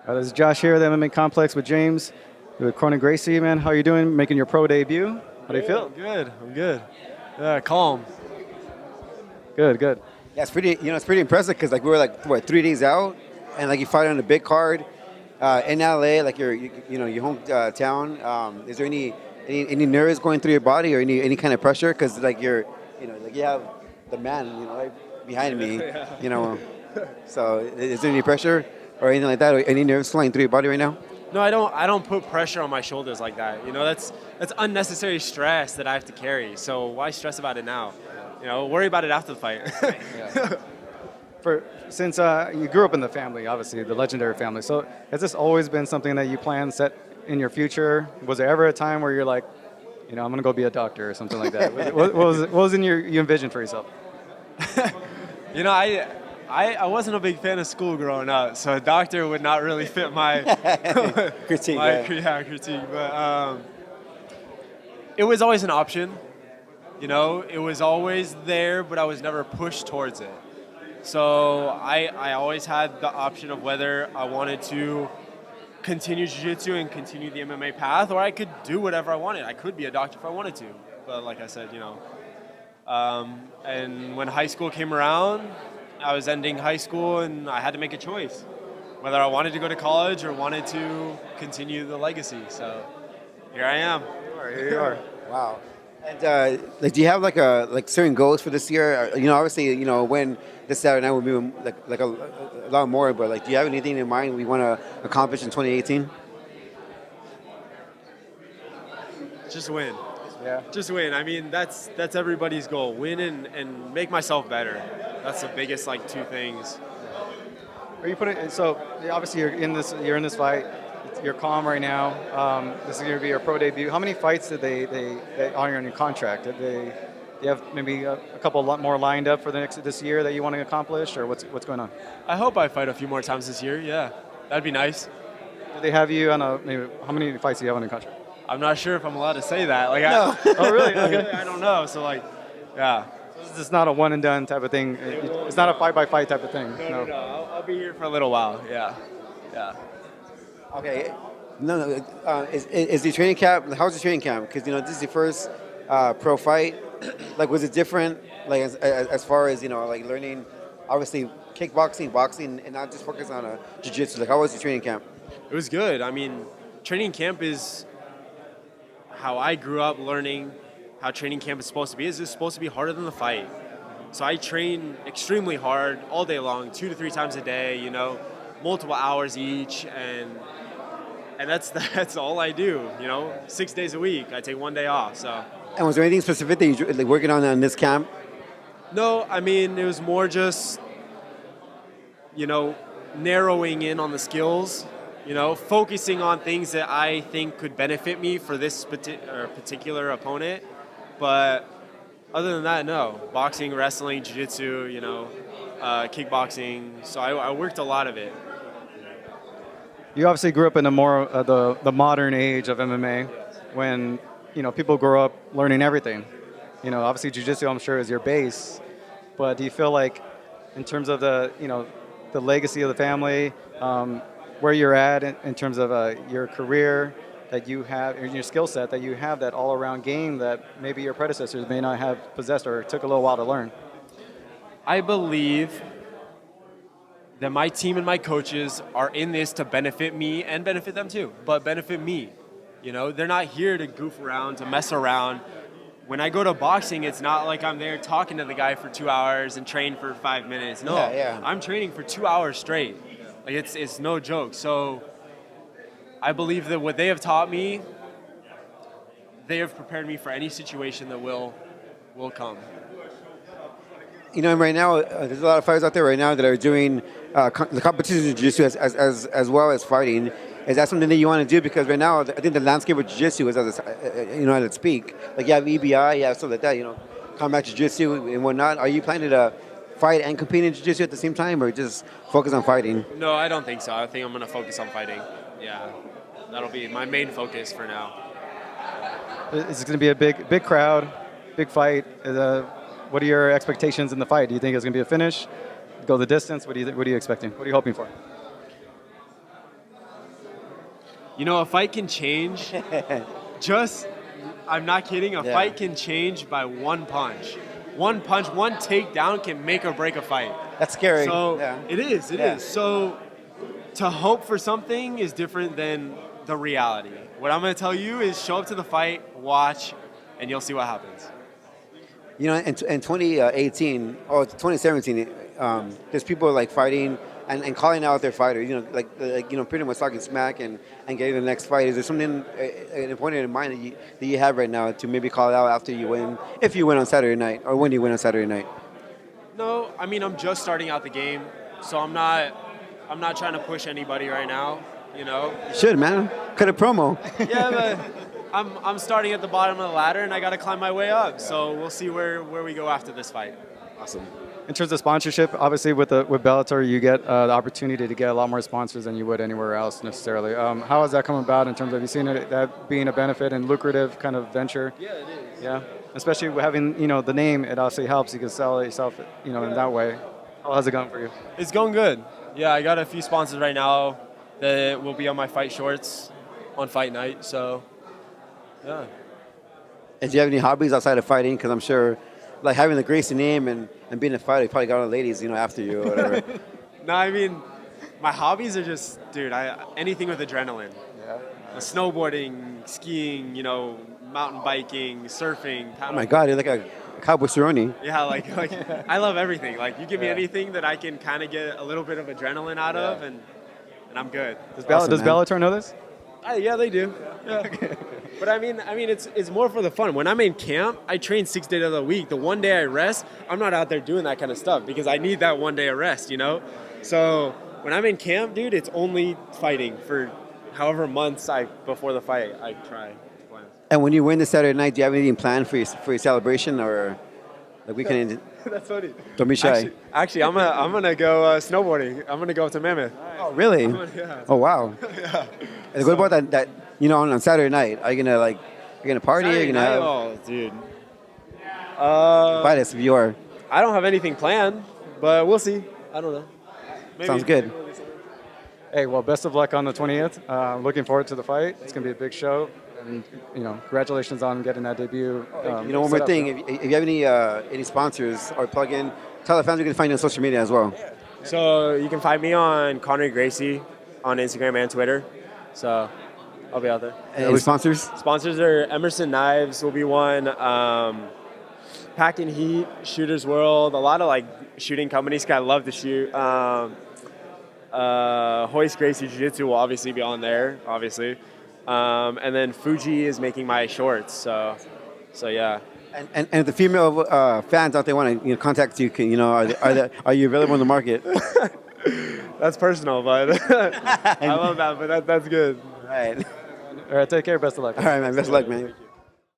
This is Josh here at the MMA Complex with James, with Krony Gracie, man. How you doing? Making your pro debut. How do you feel? I'm good. Yeah, calm. Good. Yeah, it's pretty impressive because like we were like what 3 days out, and like you fight on a big card in LA, like your hometown. Is there any nerves going through your body or any kind of pressure? Because like like you have the man, right behind me, So is there any pressure or anything like that, or any nerves flying through your body right now? No, I don't put pressure on my shoulders like that. That's unnecessary stress that I have to carry. So why stress about it now? Worry about it after the fight. Since you grew up in the family, obviously the legendary family. So has this always been something that you plan set in your future? Was there ever a time where you're like, I'm gonna go be a doctor or something like that? what was in you envisioned for yourself? I wasn't a big fan of school growing up, so a doctor would not really fit my critique. Critique. But it was always an option. It was always there, but I was never pushed towards it. So I always had the option of whether I wanted to continue jiu-jitsu and continue the MMA path, or I could do whatever I wanted. I could be a doctor if I wanted to. But like I said, and when high school came around, I was ending high school and I had to make a choice, whether I wanted to go to college or wanted to continue the legacy. So here I am. Here you are. Wow. And do you have like certain goals for this year? Obviously, when this Saturday night will be like a lot more. But like, do you have anything in mind we want to accomplish in 2018? Just win. Yeah. Just win. I mean, that's everybody's goal. Win and make myself better. That's the biggest two things. Are you putting so obviously you're in this fight. You're calm right now. This is going to be your pro debut. How many fights did they honor in your contract? Do you have maybe a couple lot more lined up for this year that you want to accomplish, or what's going on? I hope I fight a few more times this year. Yeah, that'd be nice. Do they have you on how many fights do you have on your contract? I'm not sure if I'm allowed to say that. No. Oh, really? Okay. I don't know. So yeah. It's not a one and done type of thing. It's not a fight by fight type of thing. No. I'll be here for a little while. Yeah. Okay. No. Is the training camp? How's the training camp? Because this is your first pro fight. Like, was it different? Like as far as learning, obviously kickboxing, boxing, and not just focus on jiu-jitsu. Like, how was the training camp? It was good. I mean, training camp is how I grew up learning how training camp is supposed to be. It's just supposed to be harder than the fight. So I train extremely hard all day long, 2 to 3 times a day. Multiple hours each, and that's all I do. 6 days a week. I take 1 day off. So. And was there anything specific that you working on in this camp? No, I mean it was more just narrowing in on the skills. Focusing on things that I think could benefit me for this particular opponent. But other than that, no. Boxing, wrestling, jiu-jitsu, kickboxing. So I worked a lot of it. You obviously grew up in the modern age of MMA, when people grow up learning everything. Obviously jiu-jitsu, I'm sure, is your base. But do you feel like, in terms of the legacy of the family, where you're at in terms of your career, that you have, and your skill set, that you have that all-around game that maybe your predecessors may not have possessed or took a little while to learn? I believe that my team and my coaches are in this to benefit me and benefit them too, but benefit me. They're not here to goof around, to mess around. When I go to boxing, it's not like I'm there talking to the guy for 2 hours and train for 5 minutes. No, yeah. I'm training for 2 hours straight. Like it's no joke. So I believe that what they have taught me, they have prepared me for any situation that will come. Right now, there's a lot of fighters out there right now that are doing the competition in jiu-jitsu as well as fighting. Is that something that you want to do? Because right now, I think the landscape of jiu-jitsu is at its peak. Like, you have EBI, you have stuff like that, combat jiu-jitsu and whatnot. Are you planning to fight and compete in jiu-jitsu at the same time, or just focus on fighting? No, I don't think so. I think I'm going to focus on fighting. Yeah, that'll be my main focus for now. It's going to be a big crowd, big fight. What are your expectations in the fight? Do you think it's going to be a finish? Go the distance? What are you expecting? What are you hoping for? You know, a fight can change. I'm not kidding. A fight can change by one punch. One punch, one takedown can make or break a fight. That's scary. So it is. So to hope for something is different than the reality. What I'm going to tell you is show up to the fight, watch, and you'll see what happens. You know, in 2018 or 2017, there's people like fighting and calling out their fighters. You know, like you know, pretty much talking smack and getting the next fight. Is there something important in mind that you have right now to maybe call out after you win, if you win on Saturday night, or when you win on Saturday night? No, I mean I'm just starting out the game, so I'm not trying to push anybody right now. You know. You should, man. Cut a promo. Yeah, but I'm starting at the bottom of the ladder and I got to climb my way up. So we'll see where we go after this fight. Awesome. In terms of sponsorship, obviously with Bellator, you get the opportunity to get a lot more sponsors than you would anywhere else necessarily. How has that come about in terms of, have you seen that being a benefit and lucrative kind of venture? Yeah, it is. Yeah, especially having the name, it obviously helps. You can sell it yourself, in that way. How has it gone for you? It's going good. Yeah, I got a few sponsors right now that will be on my fight shorts on fight night. So, yeah. And do you have any hobbies outside of fighting? Because I'm sure, like having the Gracie name and being a fighter, you probably got all the ladies, after you or whatever. No, I mean, my hobbies are just, dude, anything with adrenaline. Yeah. Snowboarding, skiing, mountain biking, surfing. Oh my God, you're like a cowboy Cerrone. Yeah, like I love everything. Like you give me anything that I can kind of get a little bit of adrenaline out of, and I'm good. Does Bellator know this? Yeah, they do. Yeah. But I mean, it's more for the fun. When I'm in camp, I train 6 days of the week. The one day I rest, I'm not out there doing that kind of stuff because I need that one day of rest, So when I'm in camp, dude, it's only fighting for however months before the fight I try to plan. And when you win this Saturday night, do you have anything planned for your celebration or like we can? That's funny. Don't be shy. Actually, I'm gonna go snowboarding. I'm gonna go up to Mammoth. Oh, really? Yeah. Oh, wow. Yeah. And what about that? On Saturday night, are you gonna party? Are you gonna have? Oh, dude. Invite us if you are. I don't have anything planned, but we'll see. I don't know. Maybe. Sounds good. Hey, well, best of luck on the 20th. Looking forward to the fight. It's going to be a big show. And, congratulations on getting that debut. One more thing. If you have any sponsors or plug in, tell the fans we can find you on social media as well. So you can find me on Krony Gracie on Instagram and Twitter. So I'll be out there. Any sponsors? Sponsors are Emerson Knives will be one. Pack and Heat, Shooter's World, a lot of shooting companies. 'Cause I love to shoot. Hoist Gracie Jiu-Jitsu will obviously be on there, obviously. And then Fuji is making my shorts. So yeah. And if the female fans out there want to contact you, are you available in the market? That's personal, but I love that. But that's good. All right. All right, take care. Best of luck. All right, man. Best of luck, man.